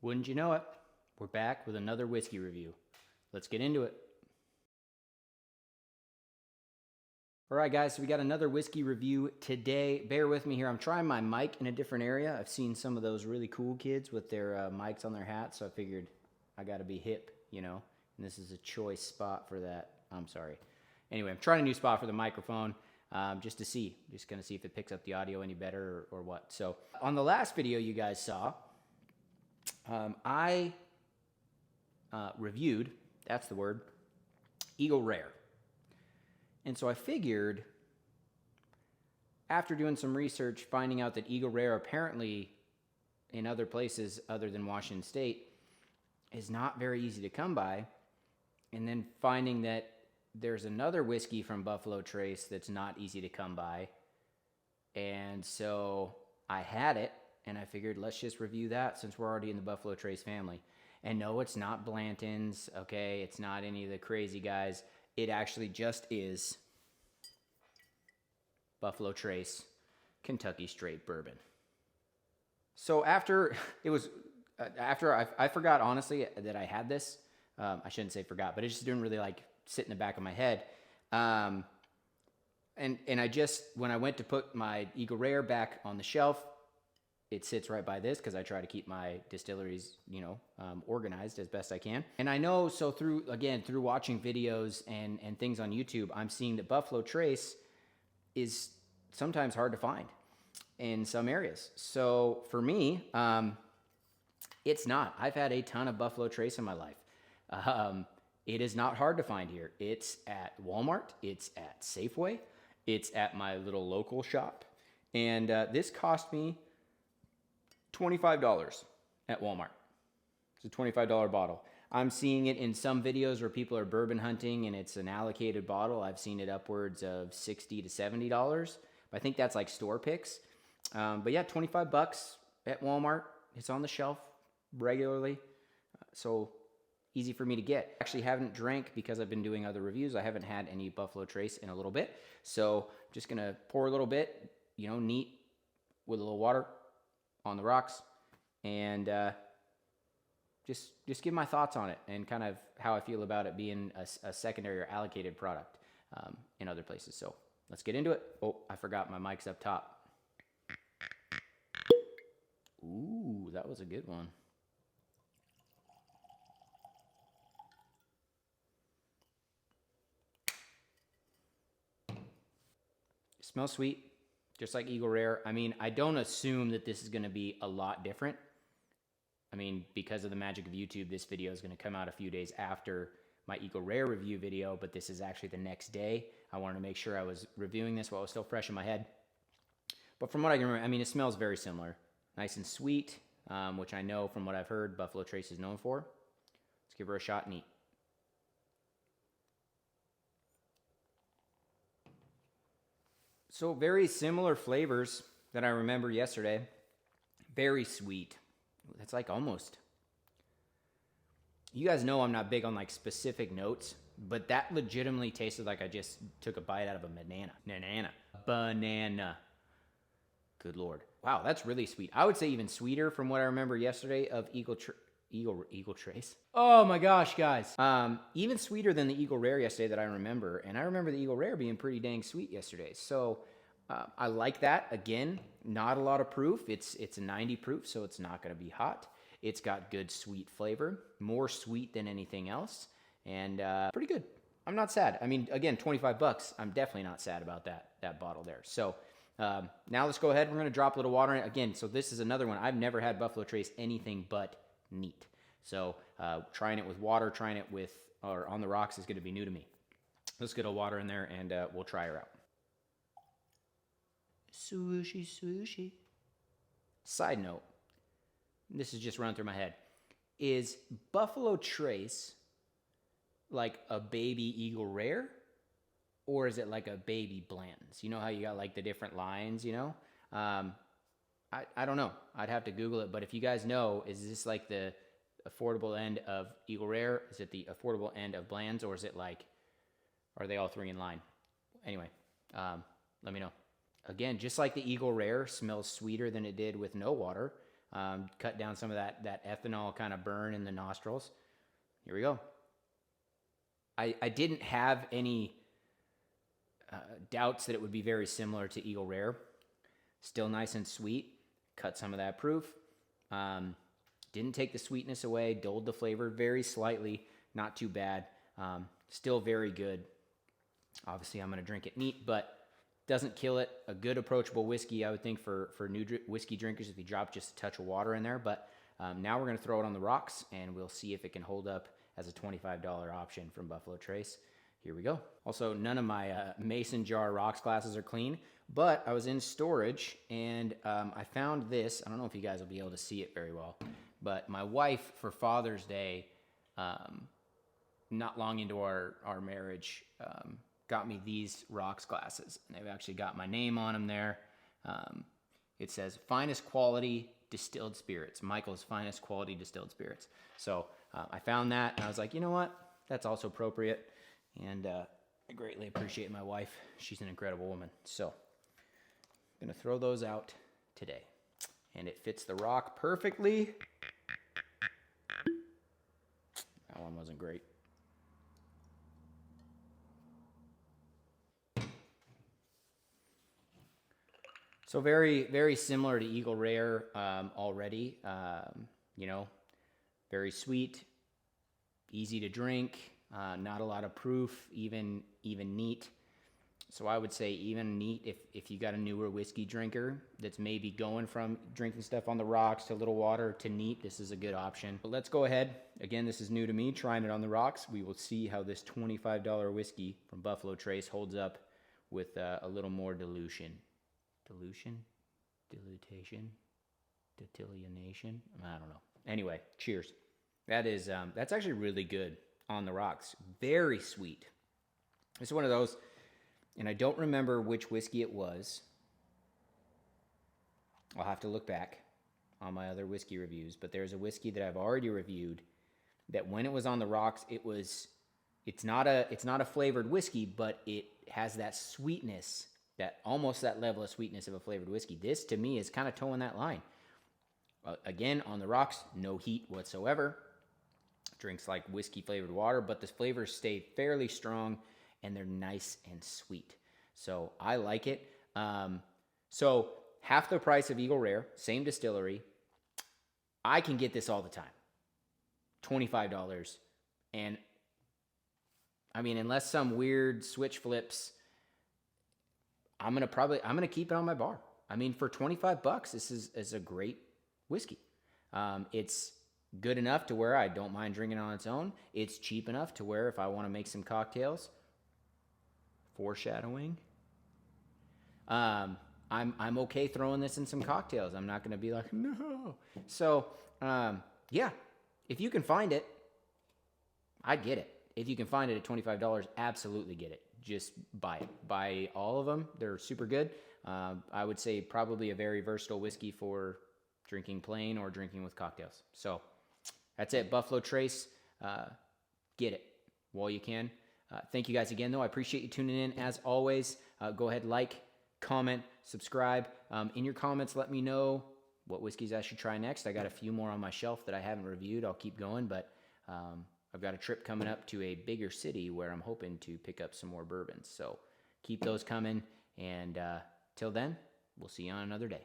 Wouldn't you know it, we're back with another whiskey review. Let's get into it. All right, guys, so we got another whiskey review today. Bear with me here. I'm trying my mic in a different area. I've seen some of those really cool kids with their mics on their hats, so I figured I got to be hip, you know, and this is a choice spot for that. I'm sorry. Anyway, I'm trying a new spot for the microphone just to see. Just going to see if it picks up the audio any better or what. So on the last video you guys saw, I reviewed, that's the word, Eagle Rare. And so I figured, after doing some research, finding out that Eagle Rare apparently in other places other than Washington State is not very easy to come by, and then finding that there's another whiskey from Buffalo Trace that's not easy to come by. And so I had it, and I figured let's just review that since we're already in the Buffalo Trace family. And no, it's not Blanton's, okay? It's not any of the crazy guys. It actually just is Buffalo Trace Kentucky Straight Bourbon. So after I forgot, honestly, that I had this. I shouldn't say forgot, but it just didn't really like sit in the back of my head. And I just, when I went to put my Eagle Rare back on the shelf, it sits right by this because I try to keep my distilleries, you know, organized as best I can. And I know, so through watching videos and things on YouTube, I'm seeing that Buffalo Trace is sometimes hard to find in some areas. So for me, it's not. I've had a ton of Buffalo Trace in my life. It is not hard to find here. It's at Walmart. It's at Safeway. It's at my little local shop. And this cost me $25 at Walmart. It's a $25 bottle. I'm seeing it in some videos where people are bourbon hunting and it's an allocated bottle. I've seen it upwards of $60 to $70. But I think that's like store picks. But yeah, $25 at Walmart. It's on the shelf regularly. So easy for me to get. Actually haven't drank, because I've been doing other reviews, I haven't had any Buffalo Trace in a little bit. So just gonna pour a little bit, you know, neat, with a little water on the rocks, and just give my thoughts on it and kind of how I feel about it being a secondary or allocated product in other places. So let's get into it. Oh, I forgot my mic's up top. Ooh, that was a good one. It smells sweet, just like Eagle Rare. I mean, I don't assume that this is going to be a lot different. I mean, because of the magic of YouTube, this video is going to come out a few days after my Eagle Rare review video, but this is actually the next day. I wanted to make sure I was reviewing this while it was still fresh in my head. But from what I can remember, I mean, it smells very similar. Nice and sweet, which I know from what I've heard Buffalo Trace is known for. Let's give her a shot and eat. So very similar flavors that I remember yesterday. Very sweet. That's like almost. You guys know I'm not big on like specific notes, but that legitimately tasted like I just took a bite out of a banana. Good Lord. Wow, that's really sweet. I would say even sweeter from what I remember yesterday of Eagle Trace. Oh my gosh, guys. Even sweeter than the Eagle Rare yesterday that I remember. And I remember the Eagle Rare being pretty dang sweet yesterday. So I like that. Again, not a lot of proof. It's a 90 proof, so it's not going to be hot. It's got good sweet flavor, more sweet than anything else, and pretty good. I'm not sad. I mean, again, $25. I'm definitely not sad about that bottle there. So now let's go ahead. We're going to drop a little water in it. Again, so this is another one. I've never had Buffalo Trace anything but neat. So trying it with water, trying it with or on the rocks is going to be new to me. Let's get a water in there and we'll try her out. Swooshy, swooshy. Side note, this is just running through my head. Is Buffalo Trace like a baby Eagle Rare? Or is it like a baby Blanton's? You know how you got like the different lines, you know? I don't know. I'd have to Google it. But if you guys know, is this like the affordable end of Eagle Rare? Is it the affordable end of Bland's? Or is it like, are they all three in line? Anyway, let me know. Again, just like the Eagle Rare smells sweeter than it did with no water, cut down some of that ethanol kind of burn in the nostrils. Here we go. I didn't have any doubts that it would be very similar to Eagle Rare. Still nice and sweet. Cut some of that proof. Didn't take the sweetness away. Dulled the flavor very slightly. Not too bad. Still very good. Obviously, I'm going to drink it neat, but doesn't kill it. A good approachable whiskey, I would think, for new whiskey drinkers if you drop just a touch of water in there. But now we're going to throw it on the rocks, and we'll see if it can hold up as a $25 option from Buffalo Trace. Here we go. Also, none of my mason jar rocks glasses are clean, but I was in storage, and I found this. I don't know if you guys will be able to see it very well, but my wife, for Father's Day, not long into our marriage, got me these rocks glasses, and they've actually got my name on them there. It says finest quality distilled spirits, Michael's finest quality distilled spirits. So I found that, and I was like, you know what, that's also appropriate, and I greatly appreciate my wife. She's an incredible woman. So I'm gonna throw those out today, and it fits the rock perfectly. That one wasn't great. So very, very similar to Eagle Rare already. You know, very sweet, easy to drink, not a lot of proof, even neat. So I would say even neat if you got a newer whiskey drinker that's maybe going from drinking stuff on the rocks to a little water to neat, this is a good option. But let's go ahead. Again, this is new to me, trying it on the rocks. We will see how this $25 whiskey from Buffalo Trace holds up with a little more dilution. Dilutation, distillation. I don't know. Anyway, cheers. That's actually really good on the rocks. Very sweet. It's one of those, and I don't remember which whiskey it was. I'll have to look back on my other whiskey reviews, but there's a whiskey that I've already reviewed that when it was on the rocks, it's not a flavored whiskey, but it has that sweetness, that almost that level of sweetness of a flavored whiskey. This, to me, is kind of towing that line. Again, on the rocks, no heat whatsoever. Drinks like whiskey flavored water, but the flavors stay fairly strong, and they're nice and sweet. So I like it. So half the price of Eagle Rare, same distillery. I can get this all the time. $25. And I mean, unless some weird switch flips, I'm gonna keep it on my bar. I mean, for $25, this is a great whiskey. It's good enough to where I don't mind drinking on its own. It's cheap enough to where if I want to make some cocktails, foreshadowing, I'm okay throwing this in some cocktails. I'm not gonna be like, no. So yeah, if you can find it, I'd get it. If you can find it at $25, absolutely get it. Just buy it. Buy all of them. They're super good. I would say probably a very versatile whiskey for drinking plain or drinking with cocktails. So that's it. Buffalo Trace. Get it while you can. Thank you guys again, though. I appreciate you tuning in. As always, go ahead, like, comment, subscribe. In your comments, let me know what whiskeys I should try next. I got a few more on my shelf that I haven't reviewed. I'll keep going, but I've got a trip coming up to a bigger city where I'm hoping to pick up some more bourbons. So keep those coming. And till then, we'll see you on another day.